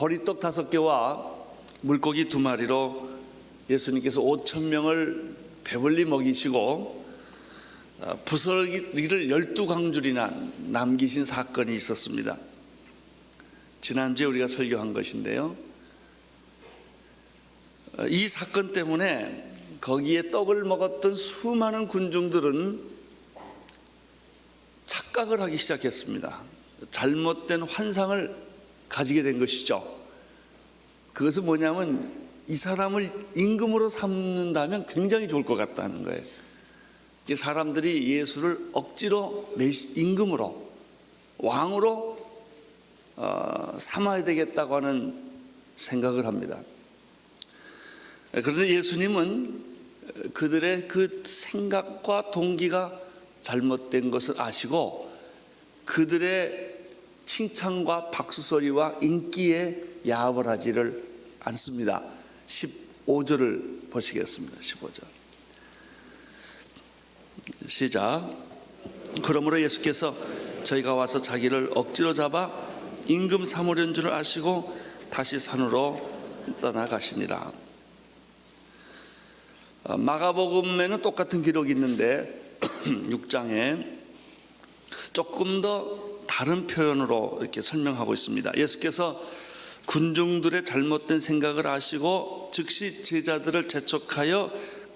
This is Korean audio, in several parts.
보리떡 5개와 물고기 2마리로 예수님께서 5,000명을 배불리 먹이시고 부스러기를 12광줄이나 남기신 사건이 있었습니다. 지난주에 우리가 설교한 것인데요, 이 사건 때문에 거기에 떡을 먹었던 수많은 군중들은 착각을 하기 시작했습니다. 잘못된 환상을 가지게 된 것이죠. 그것은 뭐냐면 이 사람을 임금으로 삼는다면 굉장히 좋을 것 같다는 거예요. 사람들이 예수를 억지로 임금으로, 왕으로 삼아야 되겠다고 하는 생각을 합니다. 그런데 예수님은 그들의 그 생각과 동기가 잘못된 것을 아시고 그들의 칭찬과 박수소리와 인기에 야합을 하지를 않습니다. 15절을 보시겠습니다. 15절 시작. 그러므로 예수께서 저희가 와서 자기를 억지로 잡아 임금 삼으려는 줄 아시고 다시 산으로 떠나가시니라. 마가복음에는 똑같은 기록이 있는데 6장에 조금 더 다른 표현으로 이렇게 설명하고 있습니다. 예수께서 군중들의 잘못된 생각을 아시고 즉시 제자들을 재촉하여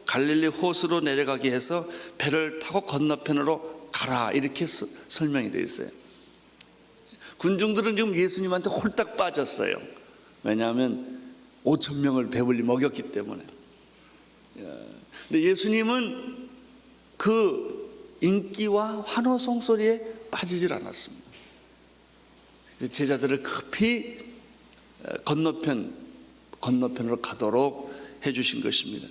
갈릴리 호수로 내려가게 해서 배를 타고 건너편으로 가라, 이렇게 설명이 되어 있어요. 군중들은 지금 예수님한테 홀딱 빠졌어요. 왜냐하면 5,000명을 배불리 먹였기 때문에. 근데 예수님은 그 인기와 환호성 소리에 빠지질 않았습니다. 제자들을 급히 건너편으로 가도록 해주신 것입니다.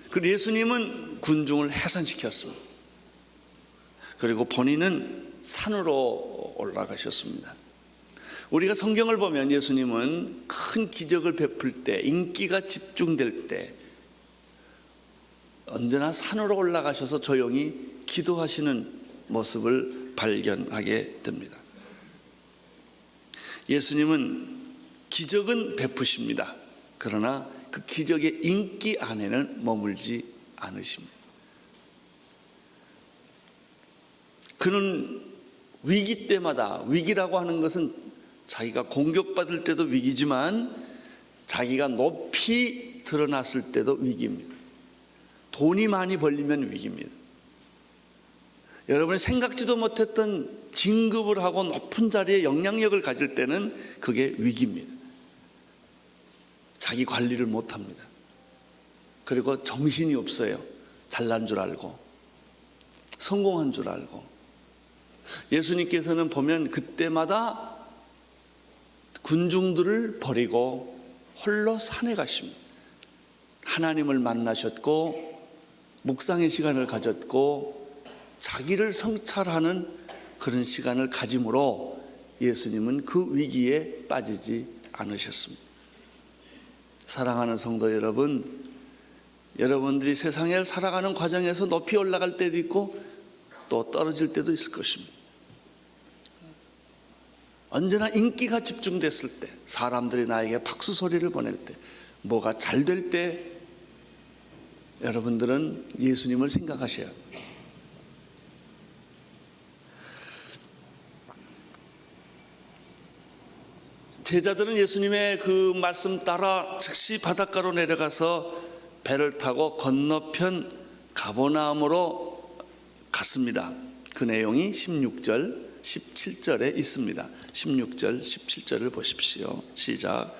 그리고 예수님은 군중을 해산시켰습니다. 그리고 본인은 산으로 올라가셨습니다. 우리가 성경을 보면 예수님은 큰 기적을 베풀 때, 인기가 집중될 때 언제나 산으로 올라가셔서 조용히 기도하시는 모습을 발견하게 됩니다. 예수님은 기적은 베푸십니다. 그러나 그 기적의 인기 안에는 머물지 않으십니다. 그는 위기 때마다, 위기라고 하는 것은 자기가 공격받을 때도 위기지만 자기가 높이 드러났을 때도 위기입니다. 돈이 많이 벌리면 위기입니다. 여러분이 생각지도 못했던 진급을 하고 높은 자리에 영향력을 가질 때는 그게 위기입니다. 자기 관리를 못합니다. 그리고 정신이 없어요. 잘난 줄 알고 성공한 줄 알고. 예수님께서는 보면 그때마다 군중들을 버리고 홀로 산에 가십니다. 하나님을 만나셨고 묵상의 시간을 가졌고 자기를 성찰하는 그런 시간을 가짐으로 예수님은 그 위기에 빠지지 않으셨습니다. 사랑하는 성도 여러분, 여러분들이 세상을 살아가는 과정에서 높이 올라갈 때도 있고 또 떨어질 때도 있을 것입니다. 언제나 인기가 집중됐을 때, 사람들이 나에게 박수 소리를 보낼 때, 뭐가 잘 될 때 여러분들은 예수님을 생각하셔야 합니다. 제자들은 예수님의 그 말씀 따라 즉시 바닷가로 내려가서 배를 타고 건너편 가버나움으로 갔습니다. 그 내용이 16절, 17절에 있습니다. 16절, 17절을 보십시오. 시작.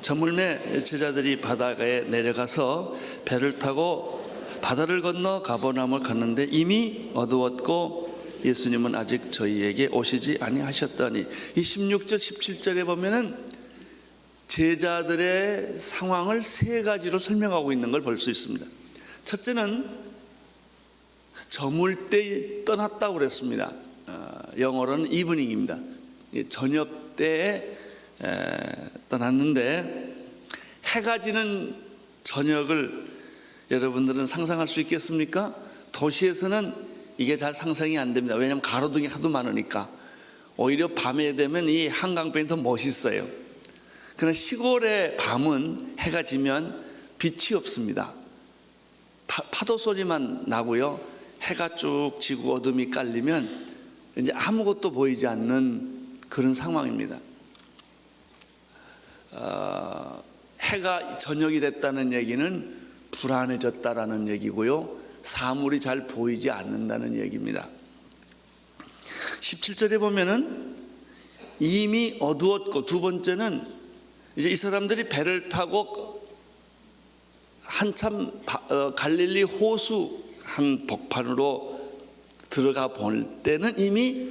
저물매 제자들이 바다가에 내려가서 배를 타고 바다를 건너 가버나움을 갔는데 이미 어두웠고 예수님은 아직 저희에게 오시지 아니하셨더니, 이 16절 17절에 보면은 제자들의 상황을 3가지로 설명하고 있는 걸 볼 수 있습니다. 첫째는 저물 때 떠났다고 그랬습니다. 영어로는 이브닝입니다. 저녁 때에 떠났는데, 해가 지는 저녁을 여러분들은 상상할 수 있겠습니까? 도시에서는 이게 잘 상상이 안 됩니다. 왜냐하면 가로등이 하도 많으니까. 오히려 밤에 되면 이 한강변이 더 멋있어요. 그러나 시골의 밤은 해가 지면 빛이 없습니다. 파도 소리만 나고요. 해가 쭉 지고 어둠이 깔리면 이제 아무것도 보이지 않는 그런 상황입니다. 해가 저녁이 됐다는 얘기는 불안해졌다라는 얘기고요. 사물이 잘 보이지 않는다는 얘기입니다. 17절에 보면은 이미 어두웠고, 두 번째는 이제 이 사람들이 배를 타고 한참 갈릴리 호수 한 복판으로 들어가 볼 때는 이미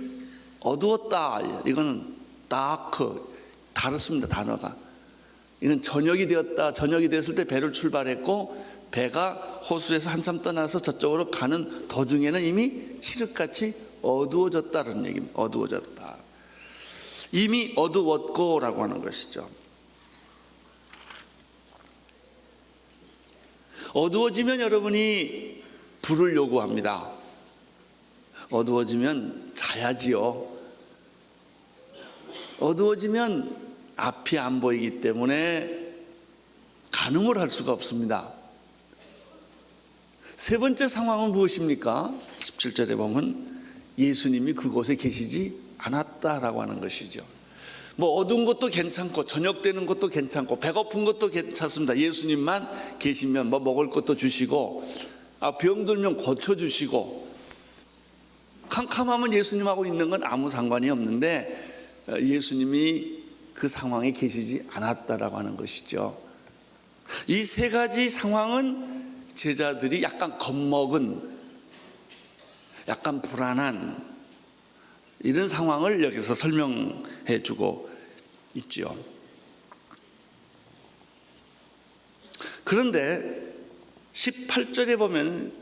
어두웠다. 이거는 다크, 다르습니다. 단어가. 이건 저녁이 되었다. 저녁이 되었을 때 배를 출발했고, 배가 호수에서 한참 떠나서 저쪽으로 가는 도중에는 이미 칠흑같이 어두워졌다는 얘기입니다. 어두워졌다. 이미 어두웠고라고 하는 것이죠. 어두워지면 여러분이 불을 요구합니다. 어두워지면 자야지요. 어두워지면 앞이 안 보이기 때문에 가늠을 할 수가 없습니다. 세 번째 상황은 무엇입니까? 17절에 보면 예수님이 그곳에 계시지 않았다라고 하는 것이죠. 뭐 어두운 것도 괜찮고 저녁 되는 것도 괜찮고 배고픈 것도 괜찮습니다. 예수님만 계시면 뭐 먹을 것도 주시고, 병들면 고쳐주시고, 캄캄하면 예수님하고 있는 건 아무 상관이 없는데 예수님이 그 상황에 계시지 않았다라고 하는 것이죠. 이 세 가지 상황은 제자들이 약간 겁먹은, 약간 불안한 이런 상황을 여기서 설명해 주고 있죠. 그런데 18절에 보면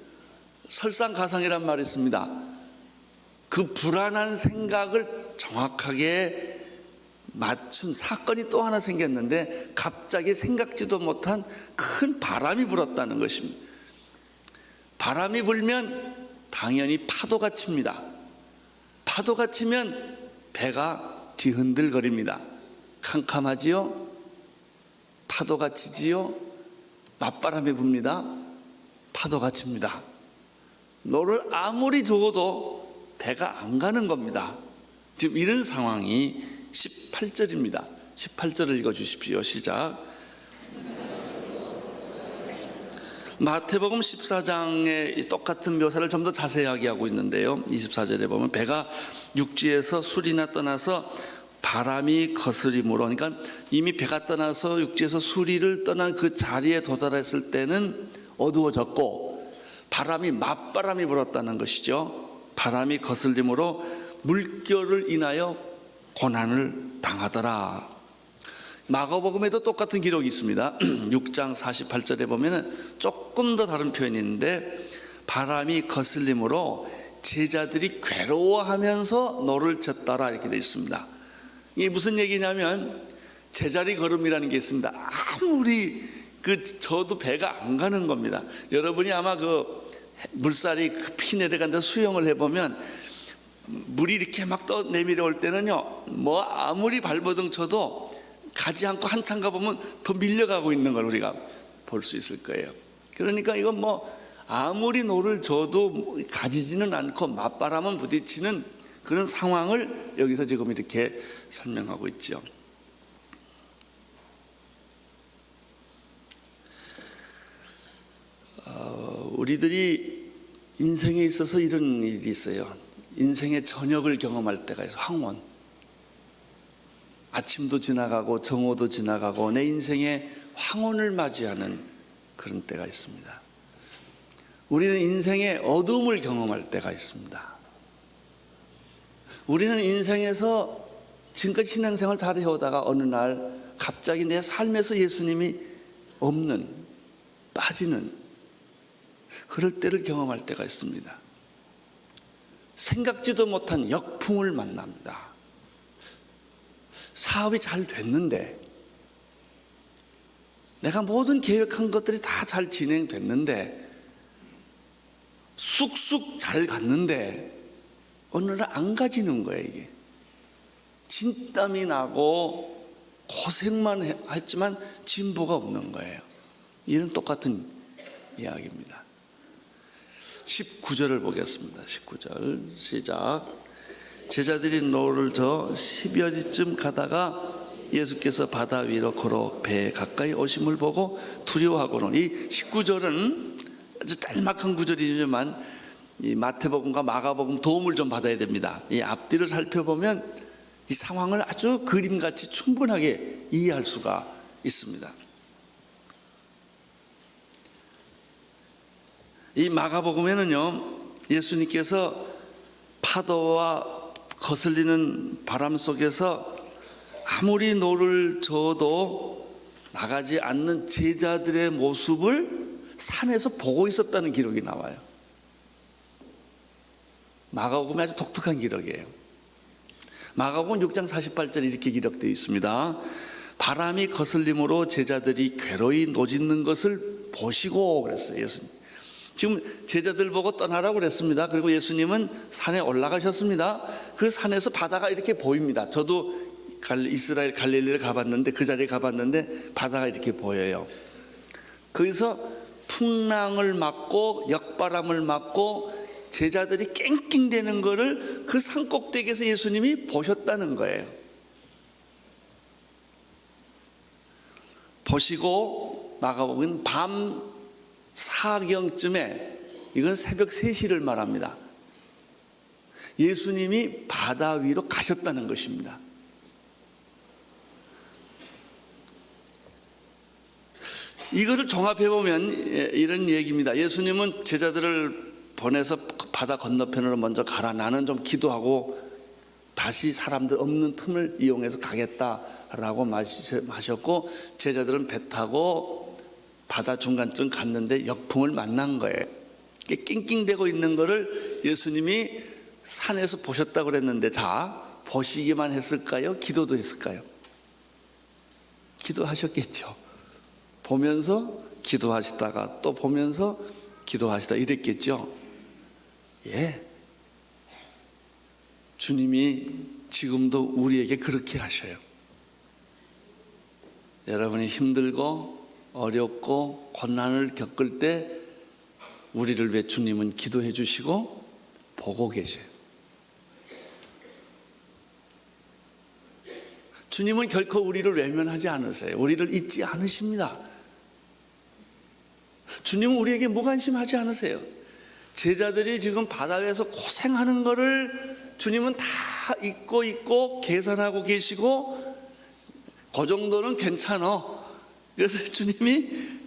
설상가상이란 말이 있습니다. 그 불안한 생각을 정확하게 맞춘 사건이 또 하나 생겼는데, 갑자기 생각지도 못한 큰 바람이 불었다는 것입니다. 바람이 불면 당연히 파도가 칩니다. 파도가 치면 배가 뒤흔들거립니다. 캄캄하지요? 파도가 치지요? 맞바람이 붑니다. 파도가 칩니다. 노를 아무리 저어도 배가 안 가는 겁니다. 지금 이런 상황이 18절입니다. 18절을 읽어주십시오. 시작. 마태복음 14장의 똑같은 묘사를 좀 더 자세하게 하고 있는데요. 24절에 보면 배가 육지에서 수리나 떠나서 바람이 거스림으로, 그러니까 이미 배가 떠나서 육지에서 수리를 떠난 그 자리에 도달했을 때는 어두워졌고, 바람이 맞바람이 불었다는 것이죠. 바람이 거슬림으로 물결을 인하여 고난을 당하더라. 마가복음에도 똑같은 기록이 있습니다. 6장 48절에 보면 조금 더 다른 표현이 있는데, 바람이 거슬림으로 제자들이 괴로워하면서 노를 젓더라 이렇게 되어 있습니다. 이게 무슨 얘기냐면 제자리 걸음이라는 게 있습니다. 아무리 저도 배가 안 가는 겁니다. 여러분이 아마 물살이 피 내려간다 수영을 해보면 물이 이렇게 막 내밀어 올 때는요, 뭐 아무리 발버둥 쳐도 가지 않고 한참 가보면 더 밀려가고 있는 걸 우리가 볼 수 있을 거예요. 그러니까 이건 뭐 아무리 노를 져도 가지지는 않고 맞바람은 부딪히는 그런 상황을 여기서 지금 이렇게 설명하고 있죠. 우리들이 인생에 있어서 이런 일이 있어요. 인생의 저녁을 경험할 때가 있어요. 황혼. 아침도 지나가고 정오도 지나가고 내 인생의 황혼을 맞이하는 그런 때가 있습니다. 우리는 인생의 어둠을 경험할 때가 있습니다. 우리는 인생에서 지금까지 신앙생활 잘 해오다가 어느 날 갑자기 내 삶에서 예수님이 없는, 빠지는 그럴 때를 경험할 때가 있습니다. 생각지도 못한 역풍을 만납니다. 사업이 잘 됐는데, 내가 모든 계획한 것들이 다 잘 진행됐는데, 쑥쑥 잘 갔는데 어느 날 안 가지는 거예요. 이게 진땀이 나고 고생만 했지만 진보가 없는 거예요. 이런 똑같은 이야기입니다. 19절을 보겠습니다. 19절 시작. 제자들이 노를 저 10여리쯤 가다가 예수께서 바다 위로 걸어 배에 가까이 오심을 보고 두려워하고는, 이 19절은 아주 짤막한 구절이지만 이 마태복음과 마가복음 도움을 좀 받아야 됩니다. 이 앞뒤를 살펴보면 이 상황을 아주 그림같이 충분하게 이해할 수가 있습니다. 이 마가복음에는요, 예수님께서 파도와 거슬리는 바람 속에서 아무리 노를 저어도 나가지 않는 제자들의 모습을 산에서 보고 있었다는 기록이 나와요. 마가복음이 아주 독특한 기록이에요. 마가복음 6장 48절 이렇게 기록되어 있습니다. 바람이 거슬림으로 제자들이 괴로이 노짓는 것을 보시고, 그랬어요. 예수님 지금 제자들 보고 떠나라고 그랬습니다. 그리고 예수님은 산에 올라가셨습니다. 그 산에서 바다가 이렇게 보입니다. 저도 이스라엘 갈릴리를 가봤는데, 그 자리에 가봤는데 바다가 이렇게 보여요. 거기서 풍랑을 맞고 역바람을 맞고 제자들이 낑낑대는 것을 그 산꼭대기에서 예수님이 보셨다는 거예요. 보시고 마가복음은 밤 4경쯤에, 이건 새벽 3시를 말합니다. 예수님이 바다 위로 가셨다는 것입니다. 이것을 종합해보면 이런 얘기입니다. 예수님은 제자들을 보내서 바다 건너편으로 먼저 가라, 나는 좀 기도하고 다시 사람들 없는 틈을 이용해서 가겠다라고 하셨고, 제자들은 배 타고 바다 중간쯤 갔는데 역풍을 만난 거예요. 낑낑대고 있는 거를 예수님이 산에서 보셨다고 그랬는데, 자, 보시기만 했을까요? 기도도 했을까요? 기도하셨겠죠. 보면서 기도하시다가 또 보면서 기도하시다 이랬겠죠. 예, 주님이 지금도 우리에게 그렇게 하셔요. 여러분이 힘들고 어렵고 고난을 겪을 때 우리를 위해 주님은 기도해 주시고 보고 계세요. 주님은 결코 우리를 외면하지 않으세요. 우리를 잊지 않으십니다. 주님은 우리에게 무관심하지 않으세요. 제자들이 지금 바다 위에서 고생하는 것을 주님은 다 잊고 계산하고 계시고, 그 정도는 괜찮아. 그래서 주님이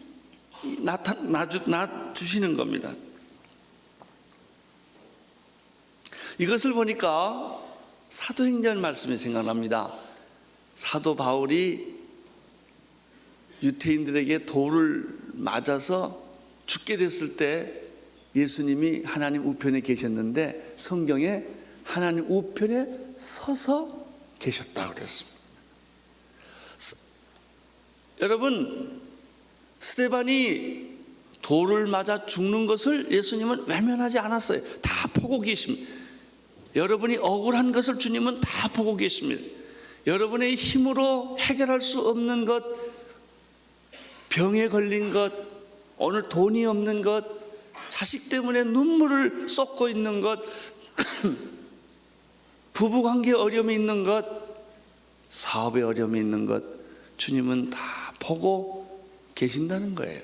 나주시는 겁니다. 이것을 보니까 사도행전 말씀이 생각납니다. 사도 바울이 유태인들에게 돌을 맞아서 죽게 됐을 때 예수님이 하나님 우편에 계셨는데, 성경에 하나님 우편에 서서 계셨다고 그랬습니다. 여러분, 스데반이 돌을 맞아 죽는 것을 예수님은 외면하지 않았어요. 다 보고 계십니다. 여러분이 억울한 것을 주님은 다 보고 계십니다. 여러분의 힘으로 해결할 수 없는 것, 병에 걸린 것, 오늘 돈이 없는 것, 자식 때문에 눈물을 쏟고 있는 것, 부부관계에 어려움이 있는 것, 사업에 어려움이 있는 것, 주님은 다 보고 계신다는 거예요.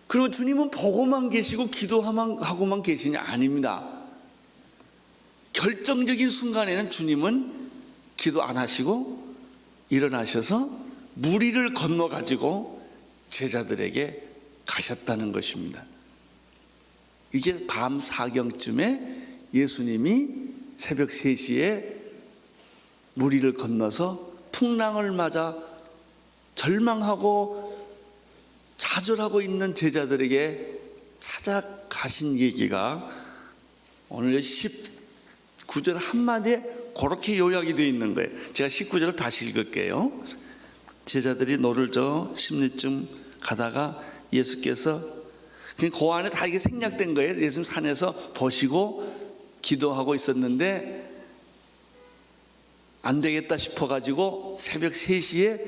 그리고 주님은 보고만 계시고 기도하고만 계시냐? 아닙니다. 결정적인 순간에는 주님은 기도 안 하시고 일어나셔서 무리를 건너가지고 제자들에게 가셨다는 것입니다. 이게 밤 4경쯤에 예수님이 새벽 3시에 무리를 건너서 풍랑을 맞아 절망하고 좌절하고 있는 제자들에게 찾아가신 얘기가 오늘 19절 한마디에 그렇게 요약이 되어 있는 거예요. 제가 19절을 다시 읽을게요. 제자들이 노를 저 10리쯤 가다가 예수께서, 그 안에 다 이게 생략된 거예요. 예수님 산에서 보시고 기도하고 있었는데 안 되겠다 싶어가지고 새벽 3시에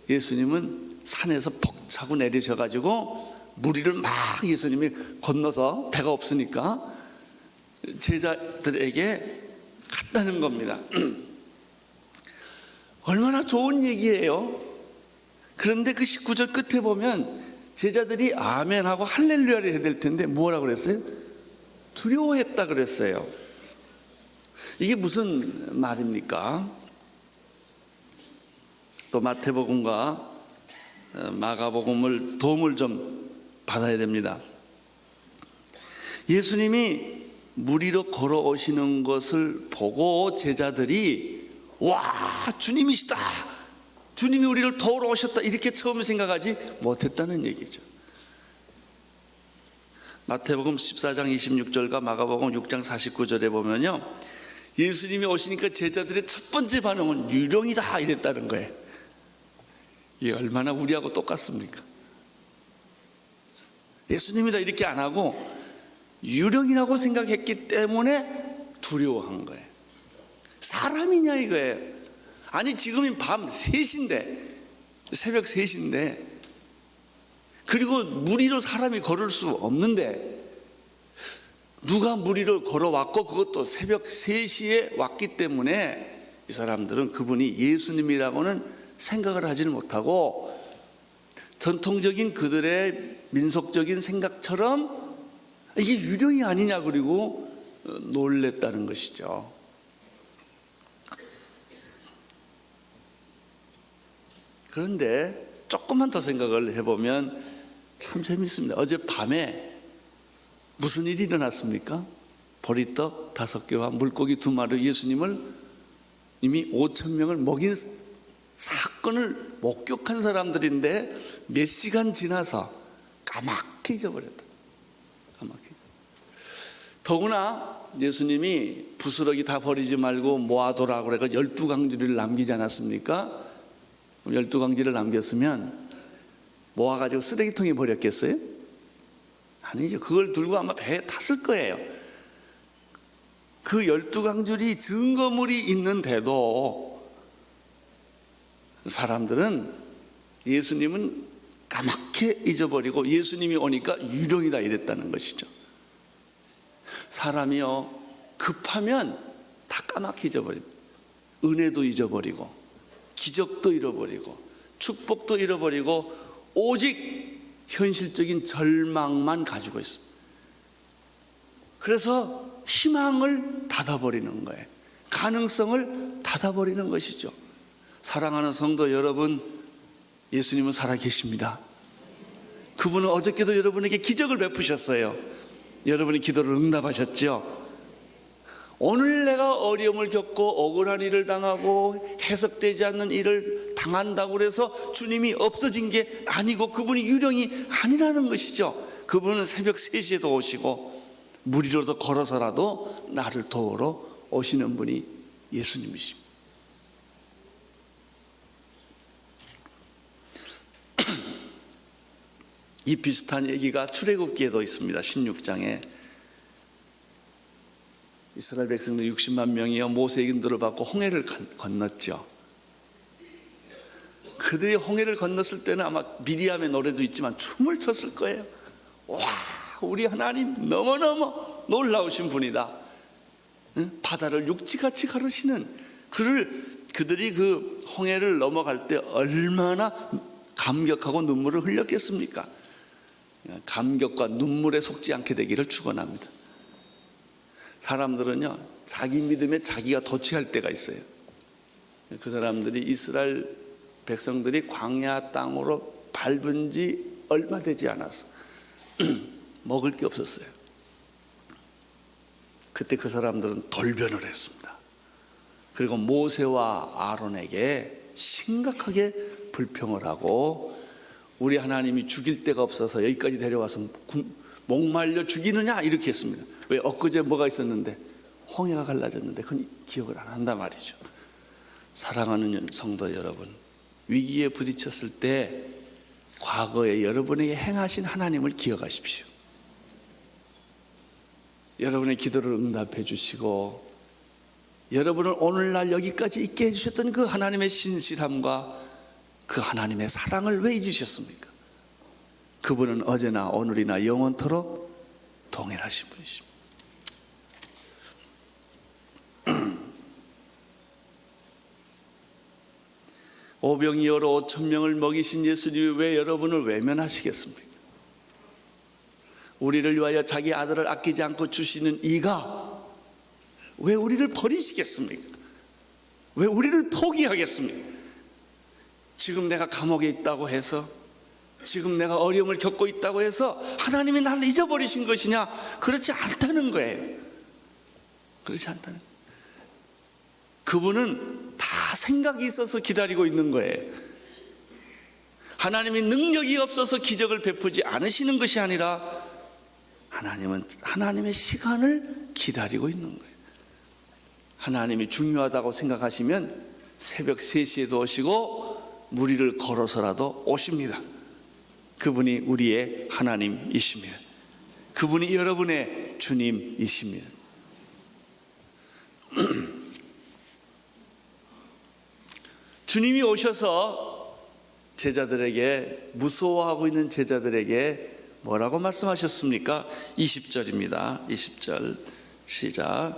예수님은 산에서 벅차고 내리셔가지고 무리를 막 예수님이 건너서 배가 없으니까 제자들에게 갔다는 겁니다. 얼마나 좋은 얘기예요. 그런데 그 19절 끝에 보면 제자들이 아멘하고 할렐루야를 해야 될 텐데 뭐라고 그랬어요? 두려워했다 그랬어요. 이게 무슨 말입니까? 또 마태복음과 마가복음을 도움을 좀 받아야 됩니다. 예수님이 무리로 걸어오시는 것을 보고 제자들이 와, 주님이시다, 주님이 우리를 도우러 오셨다, 이렇게 처음 생각하지 못했다는 얘기죠. 마태복음 14장 26절과 마가복음 6장 49절에 보면요, 예수님이 오시니까 제자들의 첫 번째 반응은 유령이다 이랬다는 거예요. 이게 얼마나 우리하고 똑같습니까? 예수님이다 이렇게 안 하고 유령이라고 생각했기 때문에 두려워한 거예요. 사람이냐 이거예요. 아니 지금이 밤 3시인데, 새벽 3시인데, 그리고 무리로 사람이 걸을 수 없는데 누가 무리로 걸어왔고 그것도 새벽 3시에 왔기 때문에 이 사람들은 그분이 예수님이라고는 생각을 하지는 못하고 전통적인 그들의 민속적인 생각처럼 이게 유령이 아니냐 그리고 놀랬다는 것이죠. 그런데 조금만 더 생각을 해보면 참 재밌습니다. 어젯밤에 무슨 일이 일어났습니까? 보리떡 5개와 물고기 2마리 예수님을 이미 5,000명을 먹인 사건을 목격한 사람들인데 몇 시간 지나서 까맣게 잊어버렸다. 까맣게. 더구나 예수님이 부스러기 다 버리지 말고 모아둬라 그래서 12강주리를 남기지 않았습니까? 12강주리를 남겼으면 모아가지고 쓰레기통에 버렸겠어요? 아니죠. 그걸 들고 아마 배에 탔을 거예요. 그 12강줄이 증거물이 있는데도 사람들은 예수님은 까맣게 잊어버리고 예수님이 오니까 유령이다 이랬다는 것이죠. 사람이요, 급하면 다 까맣게 잊어버립니다. 은혜도 잊어버리고 기적도 잃어버리고 축복도 잃어버리고 오직 현실적인 절망만 가지고 있습니다. 그래서 희망을 닫아버리는 거예요. 가능성을 닫아버리는 것이죠. 사랑하는 성도 여러분, 예수님은 살아계십니다. 그분은 어저께도 여러분에게 기적을 베푸셨어요. 여러분이 기도를 응답하셨죠. 오늘 내가 어려움을 겪고 억울한 일을 당하고 해석되지 않는 일을 당한다고 해서 주님이 없어진 게 아니고 그분이 유령이 아니라는 것이죠. 그분은 새벽 3시에도 오시고 무리로도 걸어서라도 나를 도우러 오시는 분이 예수님이십니다. 이 비슷한 얘기가 출애굽기에도 있습니다. 16장에 이스라엘 백성들 60만 명이요 모세의 인도를 받고 홍해를 건넜죠. 그들이 홍해를 건넜을 때는 아마 미리암의 노래도 있지만 춤을 췄을 거예요. 와, 우리 하나님 너무너무 놀라우신 분이다. 바다를 육지같이 가르시는 그들이 그 홍해를 넘어갈 때 얼마나 감격하고 눈물을 흘렸겠습니까? 감격과 눈물에 속지 않게 되기를 축원합니다. 사람들은요, 자기 믿음에 자기가 도취할 때가 있어요. 그 사람들이 이스라엘 백성들이 광야 땅으로 밟은 지 얼마 되지 않아서 먹을 게 없었어요. 그때 그 사람들은 돌변을 했습니다. 그리고 모세와 아론에게 심각하게 불평을 하고 우리 하나님이 죽일 데가 없어서 여기까지 데려와서 목말려 죽이느냐 이렇게 했습니다. 왜? 엊그제 뭐가 있었는데 홍해가 갈라졌는데 그건 기억을 안 한단 말이죠. 사랑하는 성도 여러분, 위기에 부딪혔을 때 과거에 여러분에게 행하신 하나님을 기억하십시오. 여러분의 기도를 응답해 주시고 여러분을 오늘날 여기까지 있게 해주셨던 그 하나님의 신실함과 그 하나님의 사랑을 왜 잊으셨습니까? 그분은 어제나 오늘이나 영원토록 동일하신 분이십니다. 오병이어로 5,000명을 먹이신 예수님이 왜 여러분을 외면하시겠습니까? 우리를 위하여 자기 아들을 아끼지 않고 주시는 이가 왜 우리를 버리시겠습니까? 왜 우리를 포기하겠습니까? 지금 내가 감옥에 있다고 해서, 지금 내가 어려움을 겪고 있다고 해서 하나님이 나를 잊어버리신 것이냐? 그렇지 않다는 거예요. 그렇지 않다는 거예요. 그분은 다 생각이 있어서 기다리고 있는 거예요. 하나님이 능력이 없어서 기적을 베푸지 않으시는 것이 아니라 하나님은 하나님의 시간을 기다리고 있는 거예요. 하나님이 중요하다고 생각하시면 새벽 3시에도 오시고 무리를 걸어서라도 오십니다. 그분이 우리의 하나님이십니다. 그분이 여러분의 주님이십니다. 주님이 오셔서 제자들에게, 무서워하고 있는 제자들에게 뭐라고 말씀하셨습니까? 20절입니다. 20절 시작.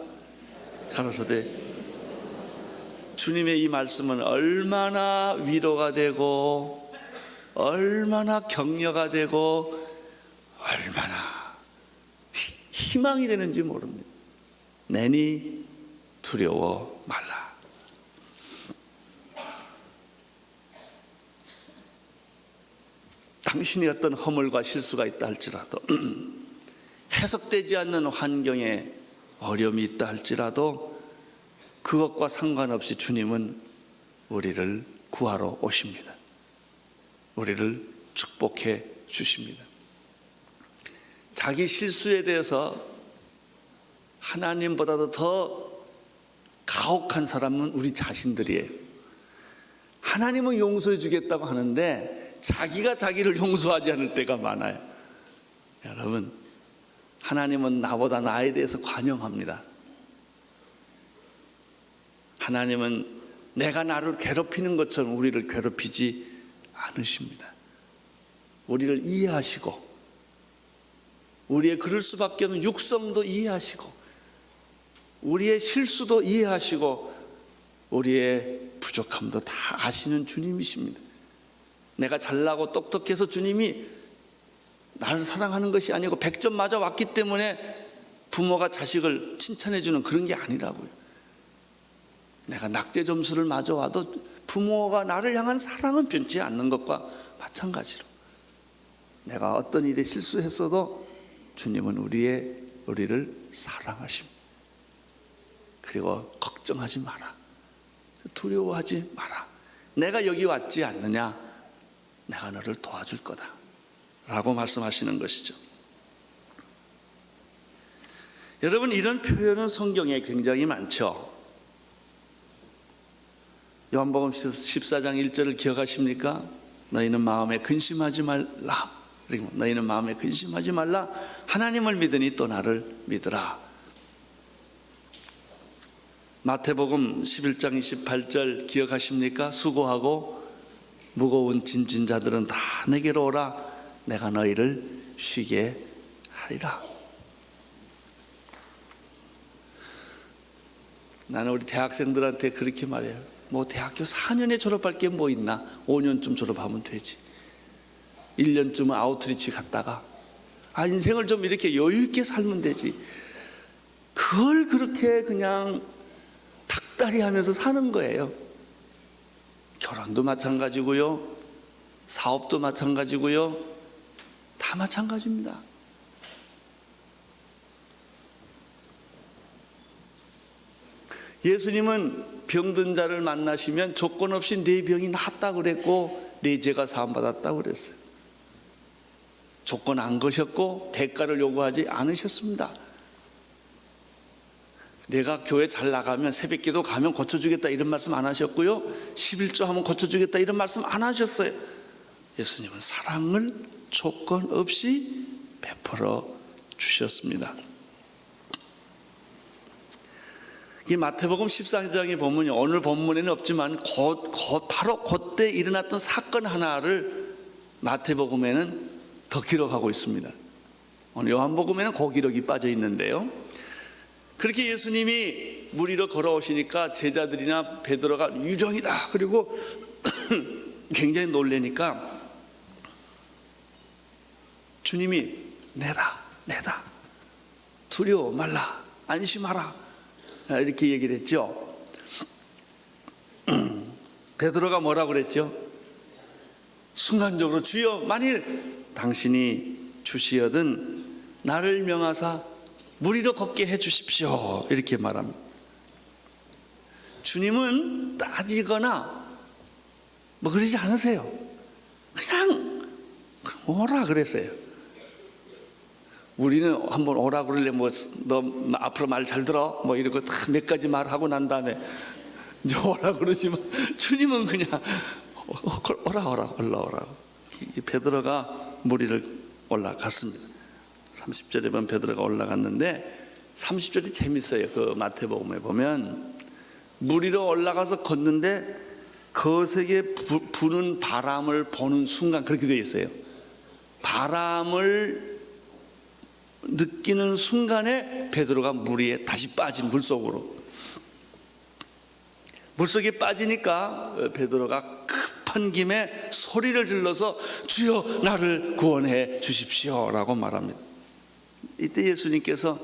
가라사대. 주님의 이 말씀은 얼마나 위로가 되고 얼마나 격려가 되고 얼마나 희망이 되는지 모릅니다. 내니 두려워 말라. 당신이 어떤 허물과 실수가 있다 할지라도, 해석되지 않는 환경에 어려움이 있다 할지라도 그것과 상관없이 주님은 우리를 구하러 오십니다. 우리를 축복해 주십니다. 자기 실수에 대해서 하나님보다도 더 가혹한 사람은 우리 자신들이에요. 하나님은 용서해 주겠다고 하는데 자기가 자기를 용서하지 않을 때가 많아요. 여러분, 하나님은 나보다 나에 대해서 관용합니다. 하나님은 내가 나를 괴롭히는 것처럼 우리를 괴롭히지 않으십니다. 우리를 이해하시고, 우리의 그럴 수밖에 없는 육성도 이해하시고, 우리의 실수도 이해하시고, 우리의 부족함도 다 아시는 주님이십니다. 내가 잘나고 똑똑해서 주님이 나를 사랑하는 것이 아니고 100점 맞아 왔기 때문에 부모가 자식을 칭찬해 주는 그런 게 아니라고요. 내가 낙제 점수를 맞아 와도 부모가 나를 향한 사랑은 변치 않는 것과 마찬가지로 내가 어떤 일에 실수했어도 주님은 우리를 사랑하십니다. 그리고 걱정하지 마라, 두려워하지 마라. 내가 여기 왔지 않느냐? 내가 너를 도와줄 거다 라고 말씀하시는 것이죠. 여러분, 이런 표현은 성경에 굉장히 많죠. 요한복음 14장 1절을 기억하십니까? 너희는 마음에 근심하지 말라. 그리고 너희는 마음에 근심하지 말라. 하나님을 믿으니 또 나를 믿으라. 마태복음 11장 28절 기억하십니까? 수고하고 무거운 짐진 자들은 다 내게로 오라. 내가 너희를 쉬게 하리라. 나는 우리 대학생들한테 그렇게 말해요. 뭐 대학교 4년에 졸업할 게 뭐 있나? 5년쯤 졸업하면 되지. 1년쯤은 아웃리치 갔다가 인생을 좀 이렇게 여유 있게 살면 되지. 그걸 그렇게 그냥 닭다리 하면서 사는 거예요. 결혼도 마찬가지고요, 사업도 마찬가지고요, 다 마찬가지입니다. 예수님은 병든 자를 만나시면 조건 없이 네 병이 낫다고 그랬고 네 죄가 사함받았다고 그랬어요. 조건 안 거셨고 대가를 요구하지 않으셨습니다. 내가 교회 잘 나가면 새벽기도 가면 고쳐주겠다 이런 말씀 안 하셨고요, 11조 하면 고쳐주겠다 이런 말씀 안 하셨어요. 예수님은 사랑을 조건 없이 베풀어 주셨습니다. 이 마태복음 14장에 보면 오늘 본문에는 없지만 바로 그때 일어났던 사건 하나를 마태복음에는 더 기록하고 있습니다. 오늘 요한복음에는 그 기록이 빠져 있는데요. 그렇게 예수님이 물 위로 걸어오시니까 제자들이나 베드로가 유령이다 그리고 굉장히 놀라니까 주님이 내다 두려워 말라 안심하라 이렇게 얘기를 했죠. 베드로가 뭐라고 그랬죠? 순간적으로 주여 만일 당신이 주시어든 나를 명하사 물 위로 걷게 해 주십시오 이렇게 말합니다. 주님은 따지거나 뭐 그러지 않으세요. 그냥 오라 그랬어요. 우리는 한번 오라 그러려 너 앞으로 말 잘 들어 뭐 이러고 다 몇 가지 말하고 난 다음에 이제 오라 그러지만 주님은 그냥 올라오라. 베드로가 물 위를 올라갔습니다. 30절에 보면 베드로가 올라갔는데 30절이 재밌어요. 그 마태복음에 보면 물 위로 올라가서 걷는데 거세게 부는 바람을 보는 순간 그렇게 되어 있어요. 바람을 느끼는 순간에 베드로가 물 위에 다시 빠진 물속으로. 물속에 빠지니까 베드로가 급한 김에 소리를 질러서 주여 나를 구원해 주십시오 라고 말합니다. 이때 예수님께서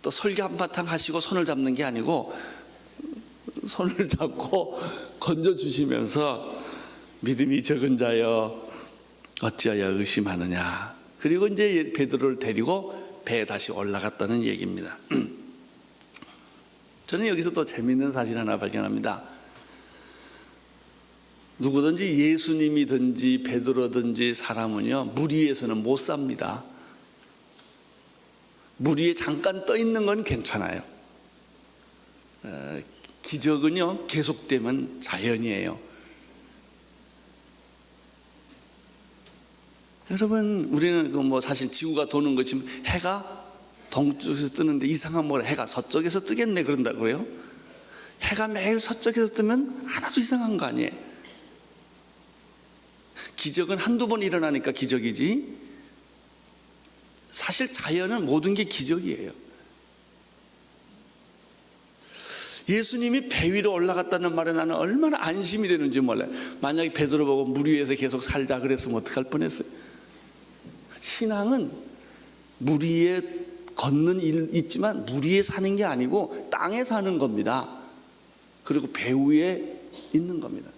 또 설교 한바탕 하시고 손을 잡는 게 아니고 손을 잡고 건져주시면서 믿음이 적은 자여 어찌하여 의심하느냐. 그리고 이제 베드로를 데리고 배에 다시 올라갔다는 얘기입니다. 저는 여기서 또 재미있는 사실 하나 발견합니다. 누구든지 예수님이든지 베드로든지 사람은요 물 위에서는 못 삽니다. 물 위에 잠깐 떠 있는 건 괜찮아요. 기적은요 계속되면 자연이에요. 여러분 우리는 뭐 사실 지구가 도는 거지만 해가 동쪽에서 뜨는데 이상한 뭐라 해가 서쪽에서 뜨겠네 그런다고요. 해가 매일 서쪽에서 뜨면 하나도 이상한 거 아니에요. 기적은 한두 번 일어나니까 기적이지 사실 자연은 모든 게 기적이에요. 예수님이 배 위로 올라갔다는 말에 나는 얼마나 안심이 되는지 몰라요. 만약에 베드로 보고 물 위에서 계속 살자 그랬으면 어떡할 뻔했어요. 신앙은 물 위에 걷는 일 있지만 물 위에 사는 게 아니고 땅에 사는 겁니다. 그리고 배 위에 있는 겁니다.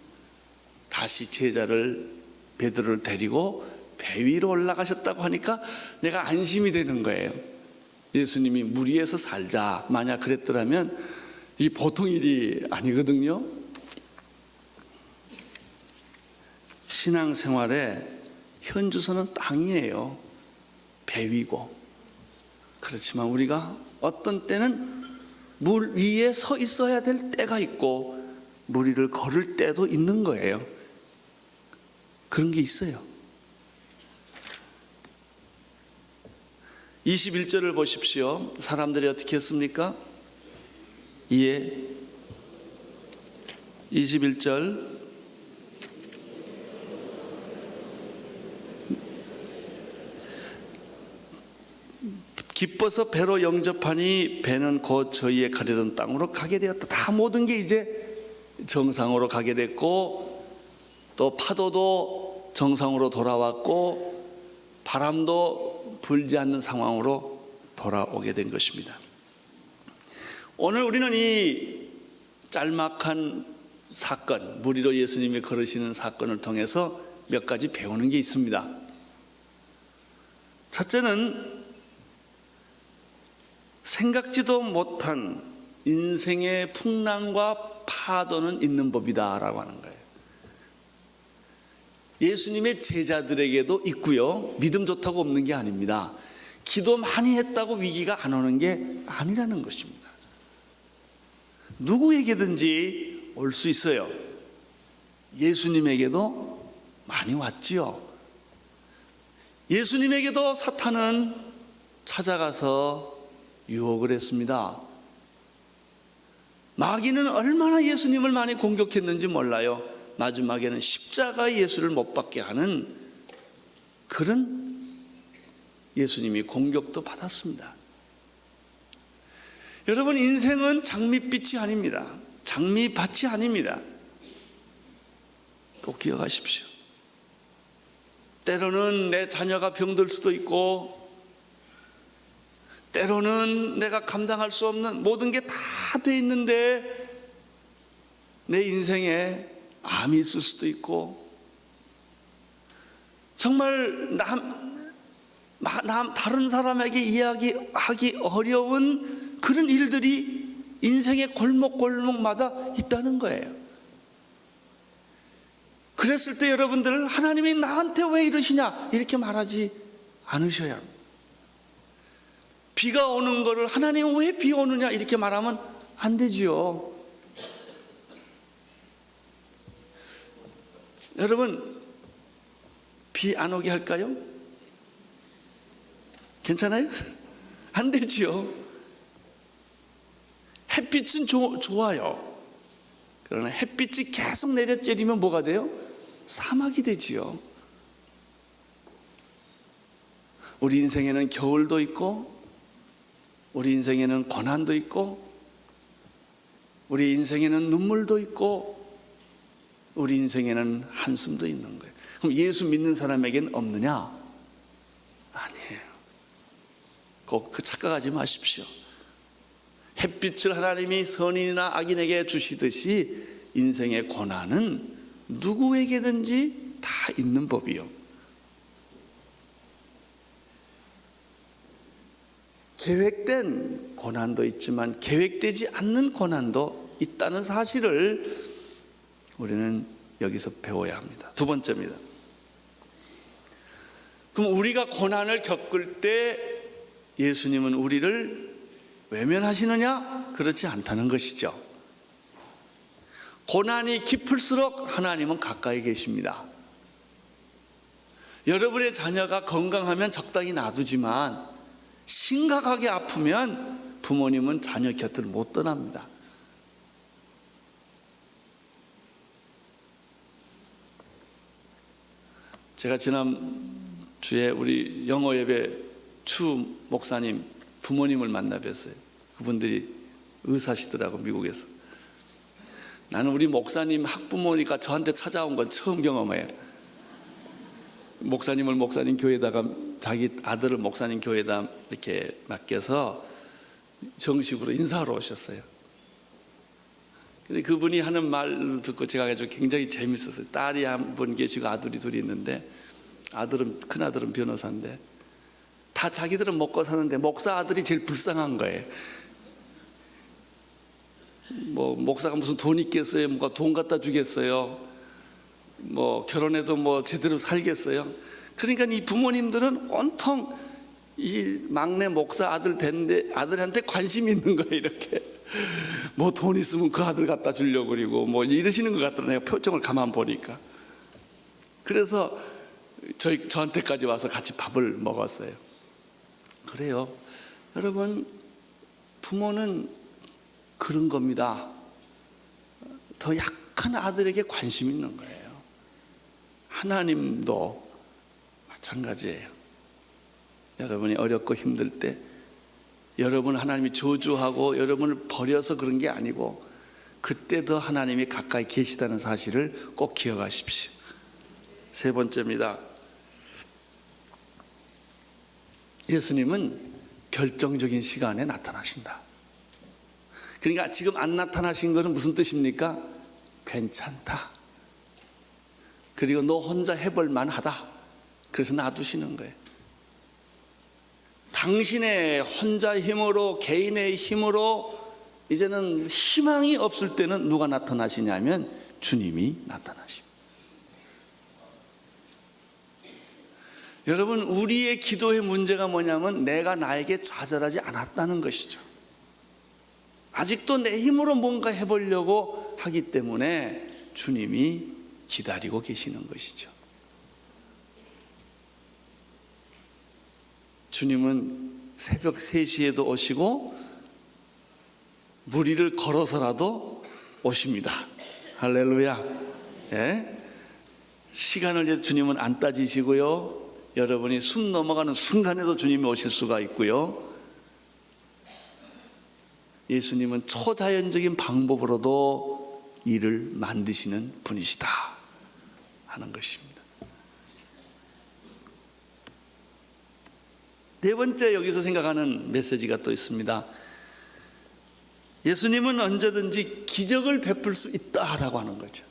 다시 제자를 베드로를 데리고 배 위로 올라가셨다고 하니까 내가 안심이 되는 거예요. 예수님이 물 위에서 살자 만약 그랬더라면 이 보통 일이 아니거든요. 신앙생활의 현주소는 땅이에요. 배 위고. 그렇지만 우리가 어떤 때는 물 위에 서 있어야 될 때가 있고 물 위를 걸을 때도 있는 거예요. 그런 게 있어요. 21절을 보십시오. 사람들이 어떻게 했습니까? 이에 21절 기뻐서 배로 영접하니 배는 곧 저희의 가려던 땅으로 가게 되었다. 다 모든 게 이제 정상으로 가게 됐고 또 파도도 정상으로 돌아왔고 바람도 불지 않는 상황으로 돌아오게 된 것입니다. 오늘 우리는 이 짤막한 사건, 물 위로 예수님이 걸으시는 사건을 통해서 몇 가지 배우는 게 있습니다. 첫째는 생각지도 못한 인생의 풍랑과 파도는 있는 법이다라고 하는 거예요. 예수님의 제자들에게도 있고요. 믿음 좋다고 없는 게 아닙니다. 기도 많이 했다고 위기가 안 오는 게 아니라는 것입니다. 누구에게든지 올 수 있어요. 예수님에게도 많이 왔지요. 예수님에게도 사탄은 찾아가서 유혹을 했습니다. 마귀는 얼마나 예수님을 많이 공격했는지 몰라요. 마지막에는 십자가의 예수를 못 받게 하는 그런 예수님이 공격도 받았습니다. 여러분, 인생은 장밋빛이 아닙니다. 장미밭이 아닙니다. 꼭 기억하십시오. 때로는 내 자녀가 병들 수도 있고, 때로는 내가 감당할 수 없는 모든 게 다 돼 있는데 내 인생에 암이 있을 수도 있고, 정말 다른 사람에게 이야기하기 어려운 그런 일들이 인생의 골목골목마다 있다는 거예요. 그랬을 때 여러분들, 하나님이 나한테 왜 이러시냐 이렇게 말하지 않으셔야 합니다. 비가 오는 거를 하나님은 왜 비 오느냐 이렇게 말하면 안 되지요. 여러분, 비 안 오게 할까요? 괜찮아요? 안 되지요. 햇빛은 좋아요. 그러나 햇빛이 계속 내려쬐리면 뭐가 돼요? 사막이 되지요. 우리 인생에는 겨울도 있고, 우리 인생에는 고난도 있고, 우리 인생에는 눈물도 있고, 우리 인생에는 한숨도 있는 거예요. 그럼 예수 믿는 사람에겐 없느냐? 아니에요. 꼭 그 착각하지 마십시오. 햇빛을 하나님이 선인이나 악인에게 주시듯이 인생의 고난은 누구에게든지 다 있는 법이요. 계획된 고난도 있지만 계획되지 않는 고난도 있다는 사실을 우리는 여기서 배워야 합니다. 두 번째입니다. 그럼 우리가 고난을 겪을 때 예수님은 우리를 외면하시느냐? 그렇지 않다는 것이죠. 고난이 깊을수록 하나님은 가까이 계십니다. 여러분의 자녀가 건강하면 적당히 놔두지만 심각하게 아프면 부모님은 자녀 곁을 못 떠납니다. 제가 지난주에 우리 영어 예배 추 목사님 부모님을 만나 뵀어요. 그분들이 의사시더라고, 미국에서. 나는 우리 목사님 학부모니까 저한테 찾아온 건 처음 경험해요. 목사님을 목사님 교회에다가, 자기 아들을 목사님 교회에다 이렇게 맡겨서 정식으로 인사하러 오셨어요. 근데 그분이 하는 말을 듣고 제가 아주 굉장히 재밌었어요. 딸이 한 분 계시고 아들이 둘이 있는데, 큰아들은 변호사인데 다 자기들은 먹고 사는데 목사 아들이 제일 불쌍한 거예요. 뭐 목사가 무슨 돈 있겠어요? 뭐가 돈 갖다 주겠어요? 뭐 결혼해도 뭐 제대로 살겠어요? 그러니까 이 부모님들은 온통 이 막내 목사 아들 됐는데 아들한테 관심이 있는 거예요. 이렇게 뭐 돈 있으면 그 아들 갖다 주려고 그러고 뭐 이러시는 것 같더라고요. 표정을 가만 보니까. 그래서 저한테까지 와서 같이 밥을 먹었어요. 그래요. 여러분, 부모는 그런 겁니다. 더 약한 아들에게 관심 있는 거예요. 하나님도 마찬가지예요. 여러분이 어렵고 힘들 때 여러분 하나님이 저주하고 여러분을 버려서 그런 게 아니고 그때 더 하나님이 가까이 계시다는 사실을 꼭 기억하십시오. 세 번째입니다. 예수님은 결정적인 시간에 나타나신다. 그러니까 지금 안 나타나신 것은 무슨 뜻입니까? 괜찮다. 그리고 너 혼자 해볼 만하다. 그래서 놔두시는 거예요. 당신의 혼자 힘으로, 개인의 힘으로 이제는 희망이 없을 때는 누가 나타나시냐면 주님이 나타나십니다. 여러분, 우리의 기도의 문제가 뭐냐면 내가 나에게 좌절하지 않았다는 것이죠. 아직도 내 힘으로 뭔가 해보려고 하기 때문에 주님이 기다리고 계시는 것이죠. 주님은 새벽 3시에도 오시고 무리를 걸어서라도 오십니다. 할렐루야. 예? 시간을 이제 주님은 안 따지시고요. 여러분이 숨 넘어가는 순간에도 주님이 오실 수가 있고요. 예수님은 초자연적인 방법으로도 일을 만드시는 분이시다 하는 것입니다. 네 번째 여기서 생각하는 메시지가 또 있습니다. 예수님은 언제든지 기적을 베풀 수 있다라고 하는 거죠.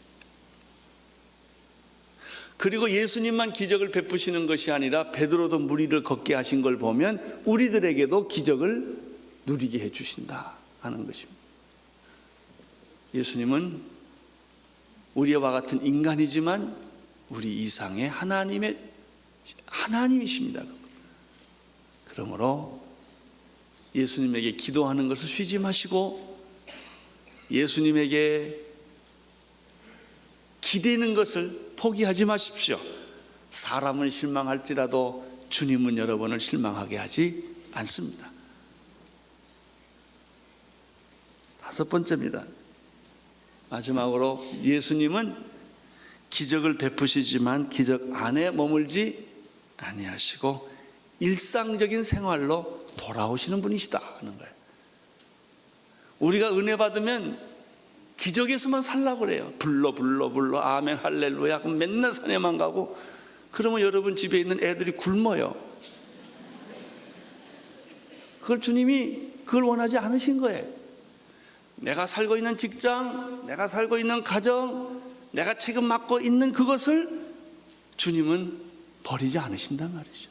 그리고 예수님만 기적을 베푸시는 것이 아니라 베드로도 무리를 걷게 하신 걸 보면 우리들에게도 기적을 누리게 해주신다 하는 것입니다. 예수님은 우리와 같은 인간이지만 우리 이상의 하나님이십니다. 그러므로 예수님에게 기도하는 것을 쉬지 마시고 예수님에게 기대는 것을 포기하지 마십시오. 사람은 실망할지라도 주님은 여러분을 실망하게 하지 않습니다. 다섯 번째입니다. 마지막으로 예수님은 기적을 베푸시지만 기적 안에 머물지 아니하시고 일상적인 생활로 돌아오시는 분이시다 하는 거예요. 우리가 은혜 받으면 기적에서만 살라고 그래요. 불러 아멘 할렐루야. 그럼 맨날 산에만 가고 그러면 여러분 집에 있는 애들이 굶어요. 그걸 주님이 그걸 원하지 않으신 거예요. 내가 살고 있는 직장, 내가 살고 있는 가정, 내가 책임 맡고 있는 그것을 주님은 버리지 않으신단 말이죠.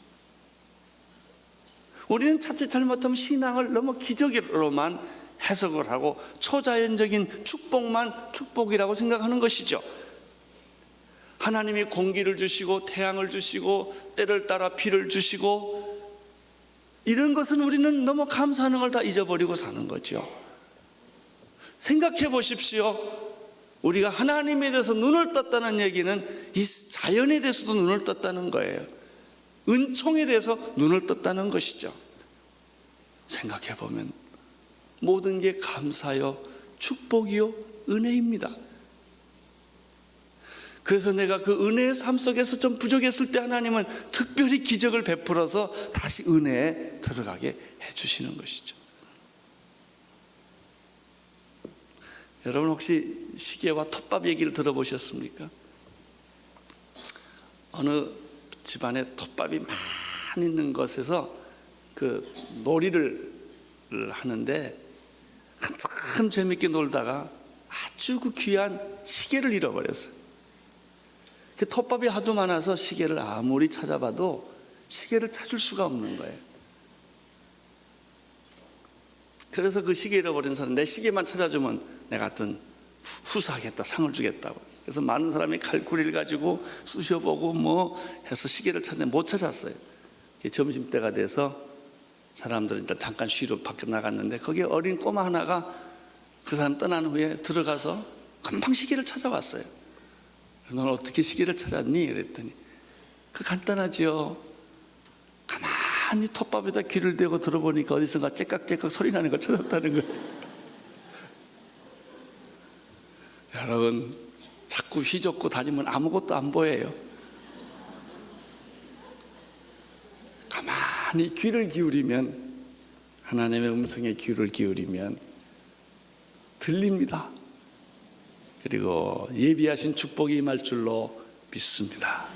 우리는 자칫 잘못하면 신앙을 너무 기적으로만 해석을 하고 초자연적인 축복만 축복이라고 생각하는 것이죠. 하나님이 공기를 주시고 태양을 주시고 때를 따라 비를 주시고 이런 것은 우리는 너무 감사하는 걸 다 잊어버리고 사는 거죠. 생각해 보십시오. 우리가 하나님에 대해서 눈을 떴다는 얘기는 이 자연에 대해서도 눈을 떴다는 거예요. 은총에 대해서 눈을 떴다는 것이죠. 생각해 보면 모든 게 감사요, 축복이요, 은혜입니다. 그래서 내가 그 은혜의 삶 속에서 좀 부족했을 때 하나님은 특별히 기적을 베풀어서 다시 은혜에 들어가게 해주시는 것이죠. 여러분 혹시 시계와 톱밥 얘기를 들어보셨습니까? 어느 집안에 톱밥이 많이 있는 것에서 그 놀이를 하는데 한참 재밌게 놀다가 아주 그 귀한 시계를 잃어버렸어요. 그 톱밥이 하도 많아서 시계를 아무리 찾아봐도 시계를 찾을 수가 없는 거예요. 그래서 그 시계 잃어버린 사람, 내 시계만 찾아주면 내가 하여튼 후사하겠다, 상을 주겠다고. 그래서 많은 사람이 칼쿠리를 가지고 쑤셔보고 뭐 해서 시계를 찾는데 못 찾았어요. 점심때가 돼서 사람들은 일단 잠깐 쉬러 밖에 나갔는데 거기에 어린 꼬마 하나가 그 사람 떠난 후에 들어가서 금방 시계를 찾아왔어요. 그래서 너는 어떻게 시계를 찾았니? 그랬더니 그 간단하지요. 가만히 톱밥에다 귀를 대고 들어보니까 어디선가 째깍째깍 소리 나는 걸 찾았다는 거예요. 여러분 자꾸 휘젓고 다니면 아무것도 안 보여요. 가만히 귀를 기울이면, 하나님의 음성에 귀를 기울이면 들립니다. 그리고 예비하신 축복이 임할 줄로 믿습니다.